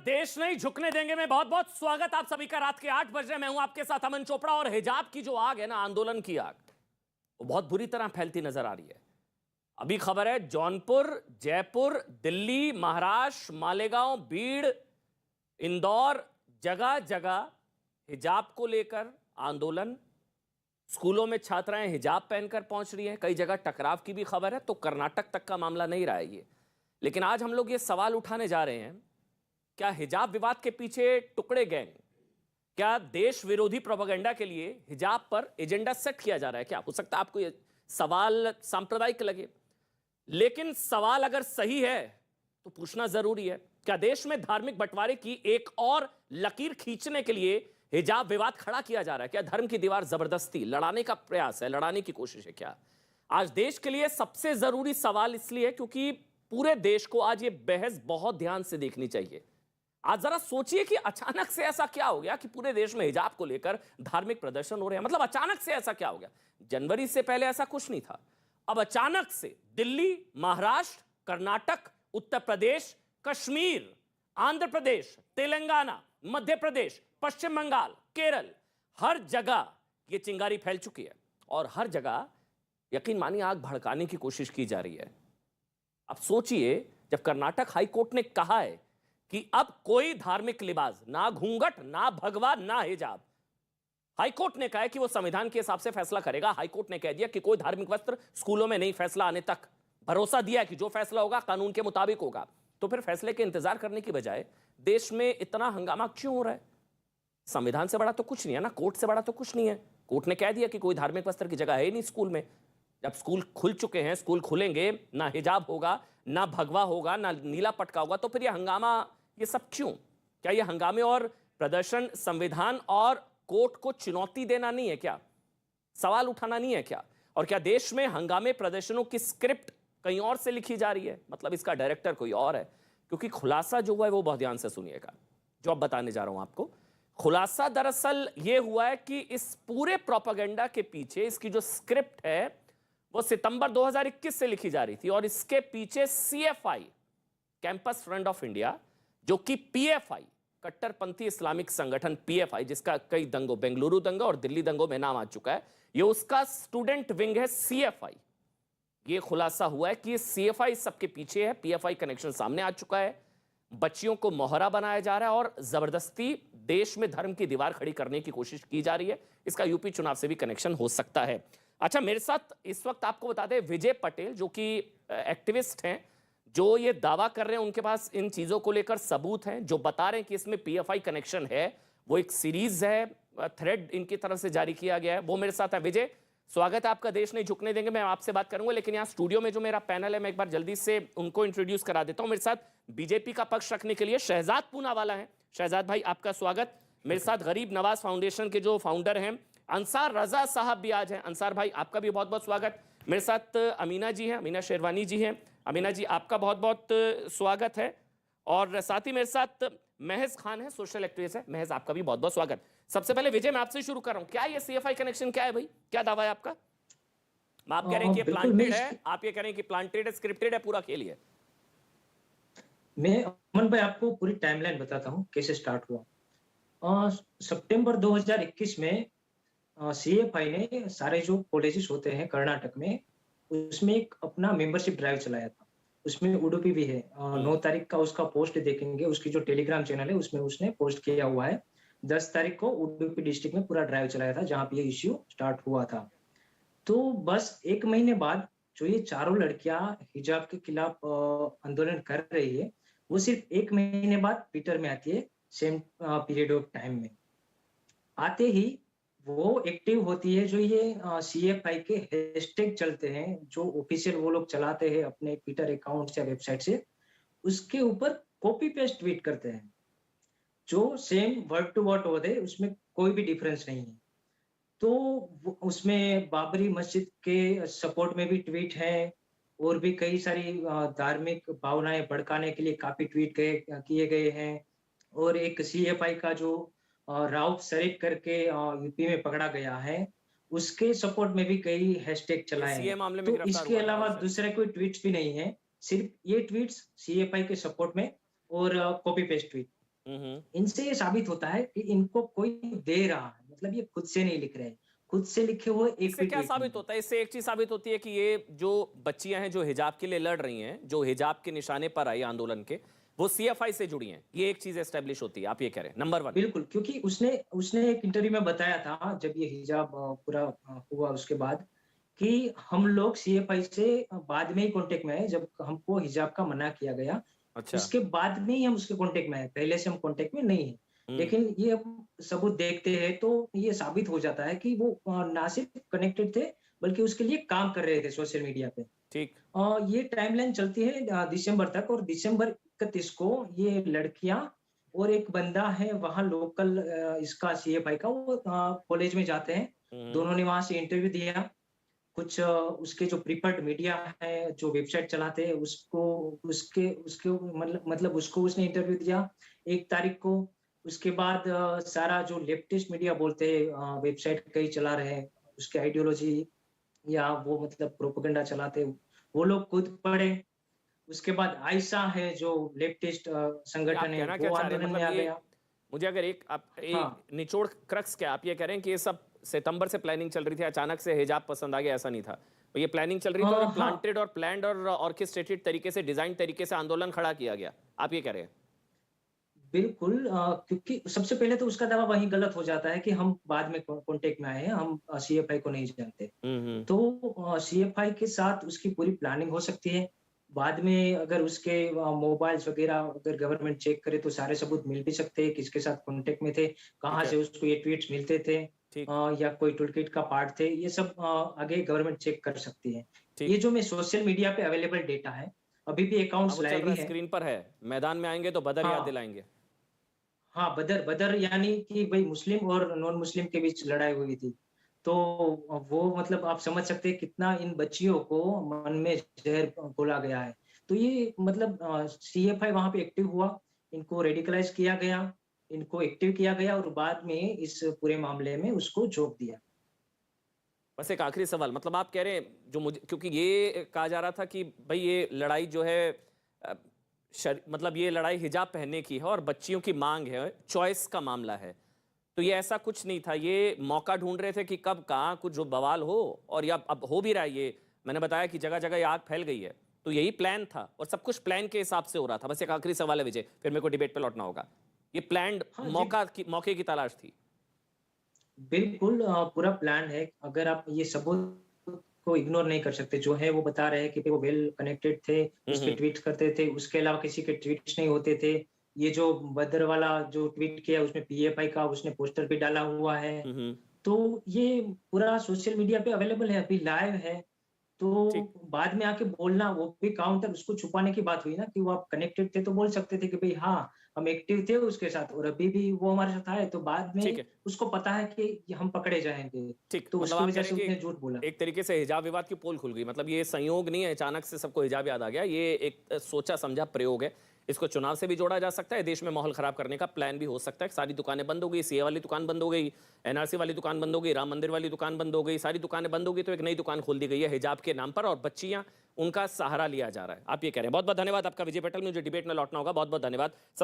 देश नहीं झुकने देंगे में बहुत बहुत स्वागत आप सभी का। रात के 8 बज रहे, मैं हूं आपके साथ अमन चोपड़ा। और हिजाब की जो आग है ना, आंदोलन की आग, वो बहुत बुरी तरह फैलती नजर आ रही है। अभी खबर है जौनपुर, जयपुर, दिल्ली, महाराष्ट्र, मालेगांव, बीड़, इंदौर, जगह जगह हिजाब को लेकर आंदोलन। स्कूलों में छात्राएं हिजाब पहनकर पहुंच रही हैं। कई जगह टकराव की भी खबर है। तो कर्नाटक तक का मामला नहीं रहा है ये। लेकिन आज हम लोग ये सवाल उठाने जा रहे हैं, क्या हिजाब विवाद के पीछे टुकड़े गैंग, क्या देश विरोधी प्रोपेगेंडा के लिए हिजाब पर एजेंडा सेट किया जा रहा है? क्या हो सकता है आपको ये सवाल सांप्रदायिक लगे, लेकिन सवाल अगर सही है तो पूछना जरूरी है। क्या देश में धार्मिक बंटवारे की एक और लकीर खींचने के लिए हिजाब विवाद खड़ा किया जा रहा है? क्या धर्म की दीवार जबरदस्ती लड़ाने का प्रयास है, लड़ाने की कोशिश है? क्या आज देश के लिए सबसे जरूरी सवाल इसलिए क्योंकि पूरे देश को आज ये बहस बहुत ध्यान से देखनी चाहिए। आज जरा सोचिए कि अचानक से ऐसा क्या हो गया कि पूरे देश में हिजाब को लेकर धार्मिक प्रदर्शन हो रहे हैं। मतलब अचानक से ऐसा क्या हो गया? जनवरी से पहले ऐसा कुछ नहीं था। अब अचानक से दिल्ली, महाराष्ट्र, कर्नाटक, उत्तर प्रदेश, कश्मीर, आंध्र प्रदेश, तेलंगाना, मध्य प्रदेश, पश्चिम बंगाल, केरल, हर जगह यह चिंगारी फैल चुकी है। और हर जगह यकीन मानिए आग भड़काने की कोशिश की जा रही है। अब सोचिए, जब कर्नाटक हाईकोर्ट ने कहा है कि अब कोई धार्मिक लिबास, ना घूंघट, ना भगवा, ना हिजाब, हाईकोर्ट ने कहा है कि वो संविधान के हिसाब से फैसला करेगा। हाईकोर्ट ने कह दिया कि कोई धार्मिक वस्त्र स्कूलों में नहीं, फैसला आने तक। भरोसा दिया कि जो फैसला होगा कानून के मुताबिक होगा। तो फिर फैसले के इंतजार करने की बजाय देश में इतना हंगामा क्यों हो रहा है? संविधान से बड़ा तो कुछ नहीं है ना, कोर्ट से बड़ा तो कुछ नहीं है। कोर्ट ने कह दिया कि कोई धार्मिक वस्त्र की जगह है ही नहीं स्कूल में। जब स्कूल खुल चुके हैं, स्कूल खुलेंगे, ना हिजाब होगा, ना भगवा होगा, ना नीला पटका होगा, तो फिर यह हंगामा, ये सब क्यों? क्या ये हंगामे और प्रदर्शन संविधान और कोर्ट को चुनौती देना नहीं है क्या? सवाल उठाना नहीं है क्या? और क्या देश में हंगामे प्रदर्शनों की स्क्रिप्ट कहीं और से लिखी जा रही है? मतलब इसका डायरेक्टर कोई और है? क्योंकि खुलासा जो हुआ है वो बहुत ध्यान से सुनिएगा, जो अब बताने जा रहा हूं आपको। खुलासा दरअसल ये हुआ है कि इस पूरे प्रोपेगेंडा के पीछे इसकी जो स्क्रिप्ट है वो सितंबर 2021 से लिखी जा रही थी। और इसके पीछे CFI, campus front of India, जो कि पीएफआई, कट्टरपंथी इस्लामिक संगठन पीएफआई, जिसका कई दंगों, बेंगलुरु दंगा और दिल्ली दंगों में नाम आ चुका है, ये उसका स्टूडेंट विंग है सीएफआई। ये खुलासा हुआ है कि सीएफआई सबके पीछे है। पीएफआई कनेक्शन सामने आ चुका है। बच्चियों को मोहरा बनाया जा रहा है और जबरदस्ती देश में धर्म की दीवार खड़ी करने की कोशिश की जा रही है। इसका यूपी चुनाव से भी कनेक्शन हो सकता है। अच्छा, मेरे साथ इस वक्त आपको बता दें विजय पटेल, जो कि एक्टिविस्ट हैं, जो ये दावा कर रहे हैं, उनके पास इन चीजों को लेकर सबूत हैं, जो बता रहे हैं कि इसमें पीएफआई कनेक्शन है। वो एक सीरीज है, थ्रेड इनकी तरफ से जारी किया गया है। वो मेरे साथ है। विजय, स्वागत है आपका। देश नहीं झुकने देंगे मैं आपसे बात करूंगा, लेकिन यहाँ स्टूडियो में जो मेरा पैनल है, मैं एक बार जल्दी से उनको इंट्रोड्यूस करा देता हूं। मेरे साथ बीजेपी का पक्ष रखने के लिए शहजाद पूनावाला है। शहजाद भाई, आपका स्वागत। मेरे साथ गरीब नवाज फाउंडेशन के जो फाउंडर हैं अंसार रजा साहब भी आज हैं। अंसार भाई, आपका भी बहुत बहुत स्वागत। मेरे साथ अमीना जी हैं, अमीना शेरवानी जी हैं। अमीना जी, आपका बहुत बहुत स्वागत है। और साथ ही मेरे साथ महज खान है, सोशल एक्टिविस्ट है। महज, आपका भी बहुत बहुत स्वागत। सबसे पहले विजय, मैं आपसे शुरू कर रहा हूं। क्या ये सीएफआई कनेक्शन क्या है भाई? क्या दावा है आपका? आप कह रहे हैं कि ये प्लांटेड है, आप ये कह रहे हैं कि प्लांटेड है, स्क्रिप्टेड है, पूरा खेल है? मैं अमन भाई आपको पूरी टाइमलाइन बताता हूँ कैसे स्टार्ट हुआ। सितंबर 2021 में सीएफआई ने सारे जो कॉलेजेस होते हैं कर्नाटक में, उसमें एक अपना मेंबरशिप ड्राइव चलाया था। उसमें उडुपी भी है। 9 तारीख का उसका पोस्ट देखेंगे, उसकी जो टेलीग्राम चैनल है उसमें उसने पोस्ट किया हुआ है। 10 तारीख को उडुपी डिस्ट्रिक्ट में पूरा ड्राइव चलाया था जहां पे ये इश्यू स्टार्ट हुआ था। तो बस 1 महीने बाद जो ये चारों लड़कियां हिजाब के खिलाफ आंदोलन कर रही है, वो सिर्फ 1 महीने बाद ट्विटर में आती है, सेम पीरियड ऑफ टाइम में आते ही वो एक्टिव होती है। जो ये सीएफआई के हैशटैग चलते हैं, जो ऑफिशियल वो लोग चलाते हैं अपने ट्विटर अकाउंट से, वेबसाइट से, उसके ऊपर कॉपी पेस्ट ट्वीट करते हैं, जो सेम वर्ड टू वर्ड होते हैं, उसमें कोई भी डिफरेंस नहीं है। तो उसमें बाबरी मस्जिद के सपोर्ट में भी ट्वीट है, और भी कई सारी धार्मिक भावनाएं भड़काने के लिए काफी ट्वीट किए गए हैं। और एक सीएफआई का जो राउफ शरीफ करके यूपी में पकड़ा गया है, उसके सपोर्ट में भी कई हैशटैग चलाए हैं। मामले में तो गिरफ्तार इसके हुआ अलावा दूसरे कोई ट्वीट्स भी नहीं है, सिर्फ ये ट्वीट्स सीएफआई के सपोर्ट में और कॉपी पेस्ट ट्वीट। इनसे ये साबित होता है कि इनको कोई दे रहा है, मतलब ये खुद से नहीं लिख रहे हैं, खुद से लिखे हुए एक इससे भी क्या ट्वीट नहीं साबित है। होता है? इससे एक चीज साबित होती है कि ये जो बच्चियां हैं जो हिजाब के लिए लड़ रही हैं, जो हिजाब के निशाने पर आई आंदोलन के, वो सीएफआई से जुड़ी हैं। ये एक चीज एस्टेब्लिश होती है, आप ये कह रहे हैं, नंबर वन। बिल्कुल, क्योंकि उसने उसने एक इंटरव्यू में बताया था जब ये हिजाब पूरा हुआ उसके बाद कि हम लोग सीएफआई से बाद में ही कॉन्टेक्ट में आए जब हमको हिजाब का मना किया गया। अच्छा। उसके बाद में ही हम उसके कॉन्टेक्ट में आए, पहले से हम कॉन्टेक्ट में नहीं है। हम्म। लेकिन ये हम सबूत देखते हैं तो ये साबित हो जाता है कि वो ना सिर्फ कनेक्टेड थे बल्कि उसके लिए काम कर रहे थे सोशल मीडिया पे। ठीक। ये टाइमलाइन चलती है दिसंबर तक और दिसंबर 31 को ये लड़कियां और एक बंदा है वहाँ लोकल इसका सीएफआई का वो कॉलेज में जाते हैं। हम्म। दोनों ने वहां से इंटरव्यू दिया। कुछ उसके जो प्रीफर्ड मीडिया है जो वेबसाइट चलाते हैं उसको उसके उसके मतलब उसको उसने इंटरव्यू दिया 1 तारीख को। उसके बाद सारा जो लेफ्टिस्ट मीडिया बोलते हैं वेबसाइट कई चला रहे हैं उसके आइडियोलॉजी या वो मतलब प्रोपेगेंडा चलाते हैं, वो लोग खुद पढ़े। उसके बाद आयशा है जो लेफ्टिस्ट ये आप संगठन है कहना क्या वो चाह रहे हैं? आंदोलन में मतलब आ ये गया। मुझे अगर एक आप हाँ, निचोड़ क्रक्स क्या आप ये कह रहे हैं कि ये सब सितंबर से प्लानिंग चल रही थी, अचानक से हिजाब पसंद आ गया, ऐसा नहीं था? तो ये प्लानिंग चल रही थी और ये हाँ, प्लांटेड और प्लान्ड और ऑर्केस्ट्रेटेड तरीके से, डिजाइन तरीके से आंदोलन खड़ा किया गया, आप ये कह रहे हैं? बिल्कुल क्योंकि सबसे पहले तो उसका दावा वहीं गलत हो जाता है कि हम बाद में कॉन्टेक्ट में आए हैं, हम सीएफआई को नहीं जानते। हम्म। तो सीएफआई के साथ उसकी पूरी प्लानिंग हो सकती है। बाद में अगर उसके मोबाइल्स वगैरह अगर गवर्नमेंट चेक करे तो सारे सबूत मिल भी सकते हैं, किसके साथ कॉन्टेक्ट में थे, ठीक कहाँ है। से उसको ये ट्वीट्स मिलते थे ठीक। या कोई टूलकिट का पार्ट थे, ये सब आगे गवर्नमेंट चेक कर सकती है। ये ठीक। जो मैं सोशल मीडिया पे अवेलेबल डेटा है, अभी भी हाँ, अकाउंट्स वो चल लाइव रहा ही है, है। स्क्रीन पर है। मैदान में आएंगे तो बदर याद हाँ, दिलाएंगे। हाँ, बदर बदर यानी कि भाई मुस्लिम और नॉन मुस्लिम के बीच लड़ाई हुई थी। तो वो मतलब आप समझ सकते हैं कितना इन बच्चियों को मन में ज़हर घोला गया है। तो ये मतलब सीएफआई वहाँ पे एक्टिव हुआ, इनको रेडिकलाइज़ किया गया, इनको एक्टिव किया गया और बाद में इस पूरे मामले में उसको झोंक दिया। बस एक आखिरी सवाल, मतलब आप कह रहे हैं जो मुझे, क्योंकि ये कहा जा रहा था कि भाई ये लड़ाई जो है अ, मतलब ये लड़ाई हिजाब पहनने की है और बच्चियों की मांग है, चॉइस का मामला है। तो ये ऐसा कुछ नहीं था, ये मौका ढूंढ रहे थे कि कब कहाँ कुछ जो बवाल हो, और या अब हो भी रहा है। ये मैंने बताया कि जगह जगह ये आग फैल गई है, तो यही प्लान था और सब कुछ प्लान के हिसाब से हो रहा था। बस एक आखिरी सवाल है विजय, फिर मेरे को डिबेट पे लौटना होगा। ये प्लान्ड हाँ जी, मौके की तलाश थी। बिल्कुल पूरा प्लान है। अगर आप ये सबूत को इग्नोर नहीं कर सकते, जो है वो बता रहे हैं कि वो वेल कनेक्टेड थे, उस पे हम्म। ट्वीट करते थे, उसके अलावा किसी के ट्वीट्स नहीं होते थे। ये जो बदर वाला जो ट्वीट किया उसमें पीएफआई का उसने पोस्टर भी डाला हुआ है। हम्म। तो ये पूरा सोशल मीडिया पे अवेलेबल है, अभी लाइव है। तो ठीक। बाद में आके बोलना वो भी काउंटर उसको छुपाने की बात हुई ना कि वो आप कनेक्टेड थे तो बोल सकते थे कि भाई हाँ, हम एक्टिव थे उसके साथ और अभी भी वो हमारे साथ है। तो बाद ठीक में है। उसको पता है कि ये हम पकड़े जाएँगे, ठीक, तो मतलब उसकी आप कह वजह रहे से हैं उसने कि झूठ बोला। एक तरीके से हिजाब विवाद की पोल खुल गई। मतलब ये संयोग नहीं है अचानक से सबको हिजाब याद आ गया, ये एक सोचा समझा प्रयोग है। इसको चुनाव से भी जोड़ा जा सकता है, देश में माहौल खराब करने का प्लान भी हो सकता है। सारी दुकानें बंद हो गई, सीए वाली दुकान बंद हो गई, एनआरसी वाली दुकान बंद हो गई, राम मंदिर वाली दुकान बंद हो गई, सारी दुकानें बंद हो गई, तो एक नई दुकान खोल दी गई है हिजाब के नाम पर और बच्चियां उनका सहारा लिया जा रहा है, आप ये कह रहे हैं। बहुत बहुत धन्यवाद आपका विजय पटेल, मुझे डिबेट में लौटना होगा। बहुत बहुत धन्यवाद।